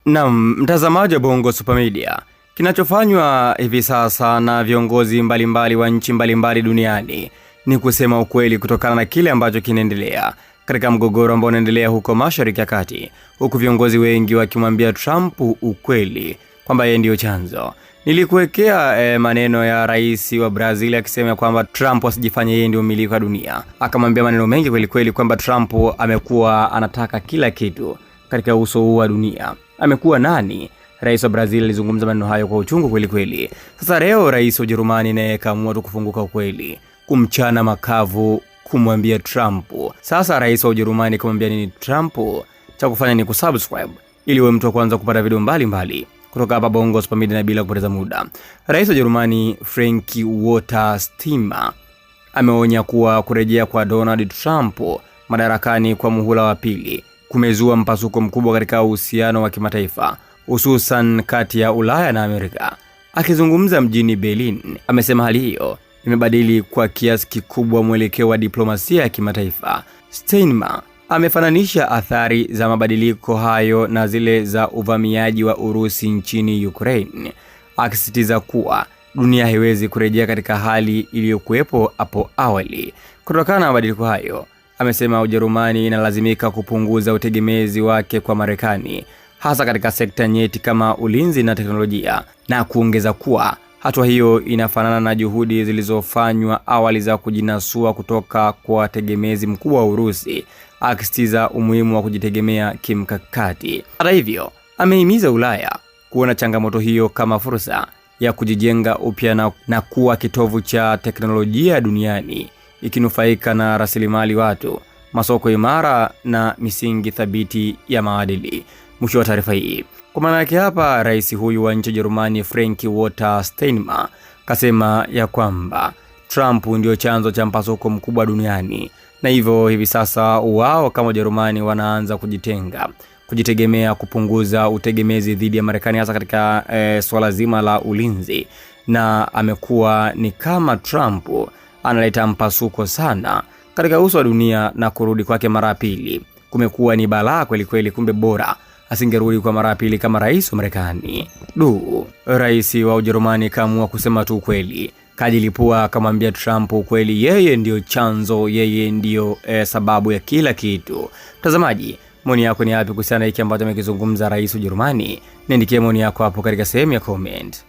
Naam, mtazamaji wa Bongo Super Media, kinachofanywa hivi sasa na viongozi mbalimbali wa nchi mbalimbali duniani ni kusema ukweli kutokana na kile ambacho kinaendelea katika mgogoro ambao unaendelea huko Mashariki ya Kati, huku viongozi wengi wakimwambia Trump ukweli kwamba yeye ndio chanzo. Nilikuwekea maneno ya rais wa Brazil akisema kwamba Trump asijifanye yeye ndio mmiliki wa dunia. Akamwambia maneno mengi kweli kweli kwamba Trump amekuwa anataka kila kitu katika uso huu wa dunia. Amekuwa nani? Rais wa Brazil alizungumza maneno hayo kwa uchungu kweli kweli. Sasa leo rais wa Ujerumani naye kaamua tu kufunguka ukweli, kumchana makavu, kumwambia Trump. Sasa rais wa Ujerumani kumwambia nini Trump? Cha kufanya ni kusubscribe ili uwe mtu wa kwanza kupata video mbalimbali kutoka hapa Bongo Super Media. Na bila kupoteza muda, rais wa Ujerumani Frank-Walter Steinmeier ameonya kuwa kurejea kwa Donald Trump madarakani kwa muhula wa pili kumezua mpasuko mkubwa katika uhusiano wa kimataifa, hususan kati ya Ulaya na Amerika. Akizungumza mjini Berlin, amesema hali hiyo imebadili kwa kiasi kikubwa mwelekeo wa diplomasia ya kimataifa. Steinmeier amefananisha athari za mabadiliko hayo na zile za uvamiaji wa Urusi nchini Ukraine, akisisitiza kuwa dunia haiwezi kurejea katika hali iliyokuwepo hapo awali. Kutokana na mabadiliko hayo, amesema Ujerumani inalazimika kupunguza utegemezi wake kwa Marekani, hasa katika sekta nyeti kama ulinzi na teknolojia, na kuongeza kuwa hatua hiyo inafanana na juhudi zilizofanywa awali za kujinasua kutoka kwa tegemezi mkubwa wa Urusi, akisitiza umuhimu wa kujitegemea kimkakati. Hata hivyo, amehimiza Ulaya kuona changamoto hiyo kama fursa ya kujijenga upya na kuwa kitovu cha teknolojia duniani, ikinufaika na rasilimali watu, masoko imara na misingi thabiti ya maadili. Mwisho wa taarifa hii. Kwa maana yake hapa, rais huyu wa nchi Ujerumani Frank-Walter Steinmeier kasema ya kwamba Trump ndio chanzo cha mpasuko mkubwa duniani, na hivyo hivi sasa wao kama Ujerumani wanaanza kujitegemea, kupunguza utegemezi dhidi ya Marekani, hasa katika swala zima la ulinzi. Na amekuwa ni kama Trump analeta mpasuko sana katika uso wa dunia, na kurudi kwake mara pili kumekuwa ni balaa kweli kweli. Kumbe bora asingerudi kwa mara pili kama rais wa Marekani. Rais wa Ujerumani kaamua kusema tu kweli, kajilipua akamwambia Trump ukweli, yeye ndio chanzo, yeye ndio sababu ya kila kitu. Mtazamaji, maoni yako ni yapi kuhusiana na hiki ambacho amekizungumza rais wa Ujerumani? Niandikie maoni yako hapo katika sehemu ya comment.